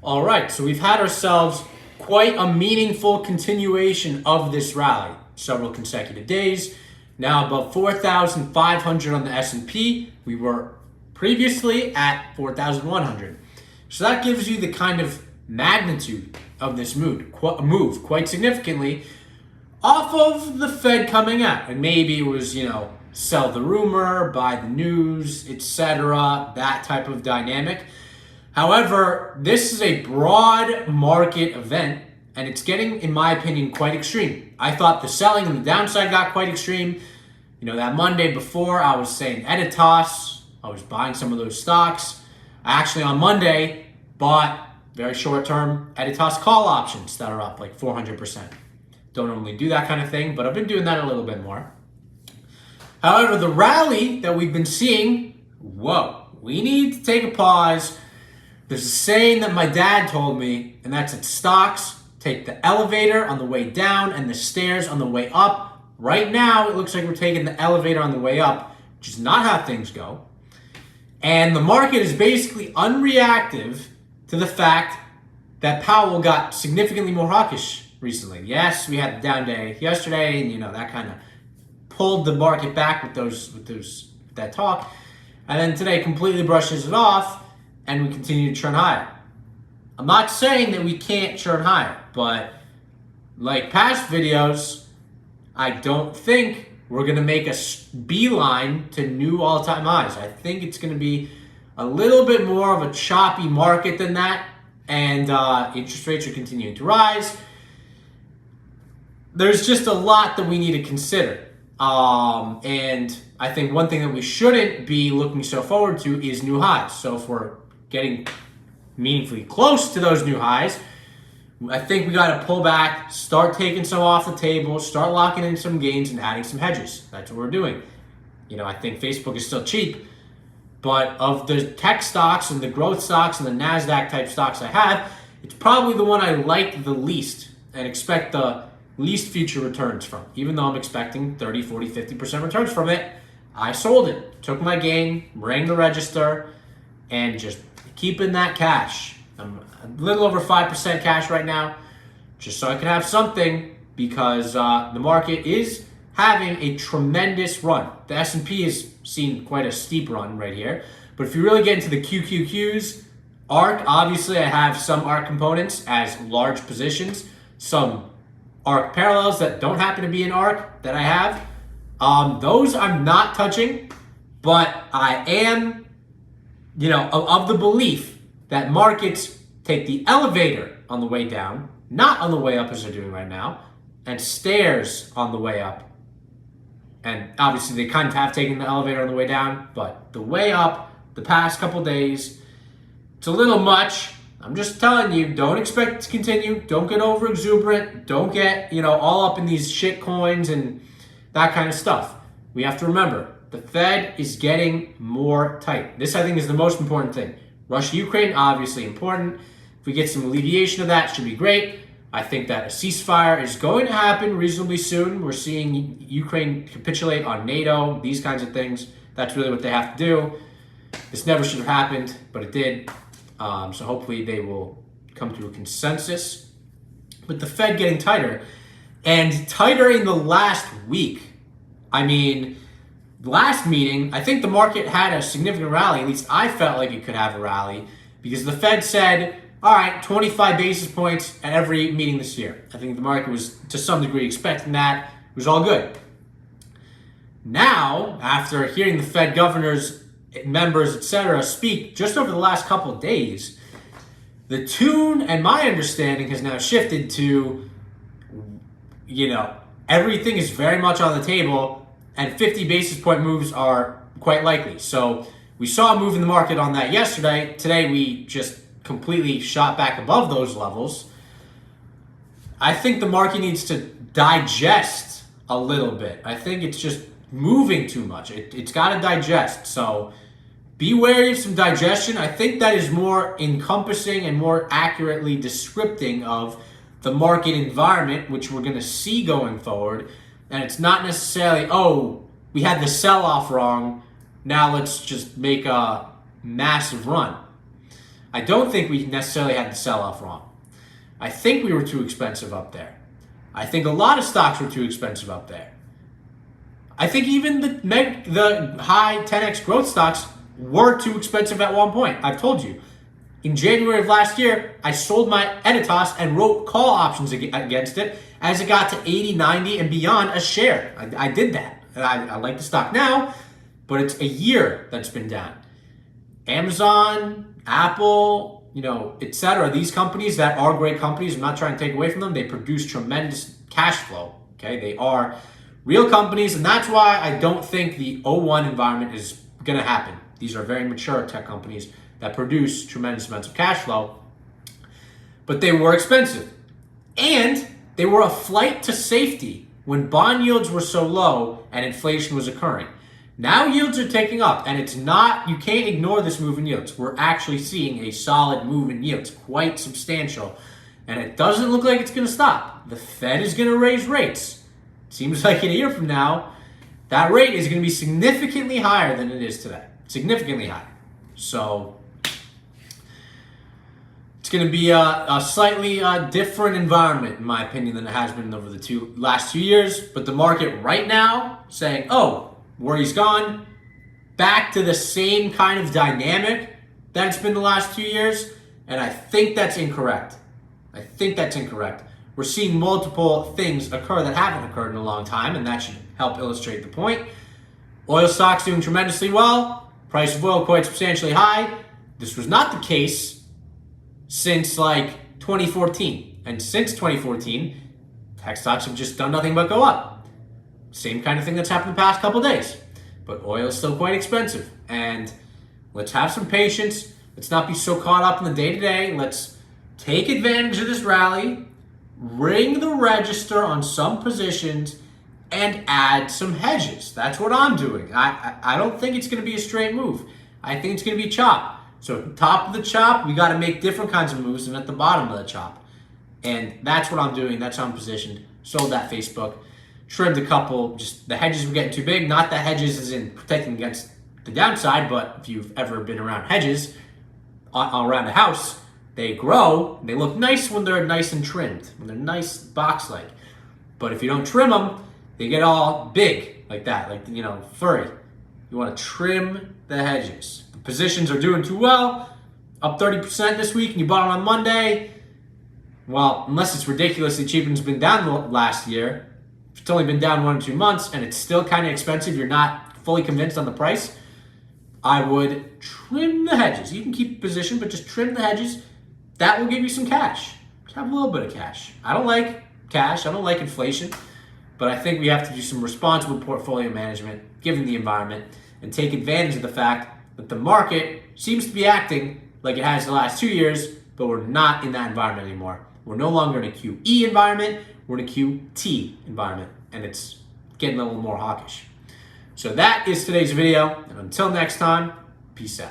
All right, so we've had ourselves quite a meaningful continuation of this rally. Several consecutive days. Now above 4,500 on the S&P. We were previously at 4,100. So that gives you the kind of magnitude of this move quite significantly off of the Fed coming out. And maybe it was, sell the rumor, buy the news, etc., that type of dynamic. However, this is a broad market event, and it's getting, in my opinion, quite extreme. I thought the selling and the downside got quite extreme. That Monday before, I was saying Editas. I was buying some of those stocks. I actually, on Monday, bought very short-term Editas call options that are up like 400%. Don't normally do that kind of thing, but I've been doing that a little bit more. However, the rally that we've been seeing, we need to take a pause. There's a saying that my dad told me, and that's that stocks take the elevator on the way down and the stairs on the way up. Right now, it looks like we're taking the elevator on the way up, which is not how things go. And the market is basically unreactive to the fact that Powell got significantly more hawkish recently. Yes, we had the down day yesterday, and that kind of pulled the market back with that talk. And then today completely brushes it off, and we continue to churn higher. I'm not saying that we can't churn higher, but like past videos, I don't think we're going to make a beeline to new all-time highs. I think it's going to be a little bit more of a choppy market than that, and interest rates are continuing to rise. There's just a lot that we need to consider. And I think one thing that we shouldn't be looking so forward to is new highs. So if we're getting meaningfully close to those new highs, I think we got to pull back, start taking some off the table, start locking in some gains and adding some hedges. That's what we're doing. I think Facebook is still cheap, but of the tech stocks and the growth stocks and the NASDAQ type stocks I have, it's probably the one I like the least and expect the least future returns from. Even though I'm expecting 30, 40, 50% returns from it, I sold it, took my gain, rang the register, and just keeping that cash. I'm a little over 5% cash right now, just so I can have something, because the market is having a tremendous run. The S&P has seen quite a steep run right here, but if you really get into the QQQs, ARK, obviously I have some ARK components as large positions, some ARK parallels that don't happen to be in ARK that I have. Those I'm not touching, but I am, of the belief that markets take the elevator on the way down, not on the way up as they're doing right now, and stairs on the way up. And obviously they kind of have taken the elevator on the way down, but the way up the past couple days, it's a little much. I'm just telling you, don't expect it to continue. Don't get over exuberant. Don't get, all up in these shit coins and that kind of stuff. We have to remember, the Fed is getting more tight. This, I think, is the most important thing. Russia-Ukraine, obviously important. If we get some alleviation of that, it should be great. I think that a ceasefire is going to happen reasonably soon. We're seeing Ukraine capitulate on NATO, these kinds of things. That's really what they have to do. This never should have happened, but it did. So hopefully they will come to a consensus. With the Fed getting tighter, and tighter in the last week. I mean, last meeting, I think the market had a significant rally. At least I felt like it could have a rally, because the Fed said, all right, 25 basis points at every meeting this year. I think the market was to some degree expecting that. It was all good. Now, after hearing the Fed governors, members, etc., speak just over the last couple of days, the tune and my understanding has now shifted to, everything is very much on the table, and 50 basis point moves are quite likely. So we saw a move in the market on that yesterday. Today we just completely shot back above those levels. I think the market needs to digest a little bit. I think it's just moving too much. It's got to digest. So be wary of some digestion. I think that is more encompassing and more accurately descripting of the market environment, which we're going to see going forward. And it's not necessarily, we had the sell-off wrong, now let's just make a massive run. I don't think we necessarily had the sell-off wrong. I think we were too expensive up there. I think a lot of stocks were too expensive up there. I think even the high 10x growth stocks were too expensive at one point. I've told you. In January of last year, I sold my Editas and wrote call options against it as it got to 80, 90, and beyond a share. I did that. I like the stock now, but it's a year that's been down. Amazon, Apple, etc. These companies that are great companies, I'm not trying to take away from them, they produce tremendous cash flow. Okay, they are real companies, and that's why I don't think the 01 environment is going to happen. These are very mature tech companies that produce tremendous amounts of cash flow, but they were expensive. And they were a flight to safety when bond yields were so low and inflation was occurring. Now yields are taking up, and you can't ignore this move in yields. We're actually seeing a solid move in yields, quite substantial, and it doesn't look like it's going to stop. The Fed is going to raise rates. Seems like in a year from now, that rate is going to be significantly higher than it is today. Significantly higher. So it's going to be a slightly different environment, in my opinion, than it has been over the last 2 years. But the market right now saying, oh, worry's gone, back to the same kind of dynamic that it's been the last 2 years. And I think that's incorrect. We're seeing multiple things occur that haven't occurred in a long time, and that should help illustrate the point. Oil stocks doing tremendously well. Price of oil quite substantially high. This was not the case since 2014. And since 2014, tech stocks have just done nothing but go up. Same kind of thing that's happened the past couple days. But oil is still quite expensive. And let's have some patience. Let's not be so caught up in the day-to-day. Let's take advantage of this rally, ring the register on some positions, and add some hedges. That's what I'm doing. I don't think it's going to be a straight move. I think it's going to be chop. So at the top of the chop, we got to make different kinds of moves than at the bottom of the chop. And that's what I'm doing. That's how I'm positioned. Sold that Facebook. Trimmed a couple. Just the hedges were getting too big. Not that hedges is in protecting against the downside, but if you've ever been around hedges around a house, they grow. They look nice when they're nice and trimmed, when they're nice box-like. But if you don't trim them, they get all big like that, furry. You want to trim the hedges. The positions are doing too well, up 30% this week, and you bought them on Monday. Well, unless it's ridiculously cheap and it's been down the last year, if it's only been down 1 or 2 months and it's still kind of expensive, you're not fully convinced on the price, I would trim the hedges. You can keep a position, but just trim the hedges. That will give you some cash. Just have a little bit of cash. I don't like cash. I don't like inflation. But I think we have to do some responsible portfolio management, given the environment, and take advantage of the fact that the market seems to be acting like it has the last 2 years, but we're not in that environment anymore. We're no longer in a QE environment, we're in a QT environment, and it's getting a little more hawkish. So that is today's video, and until next time, peace out.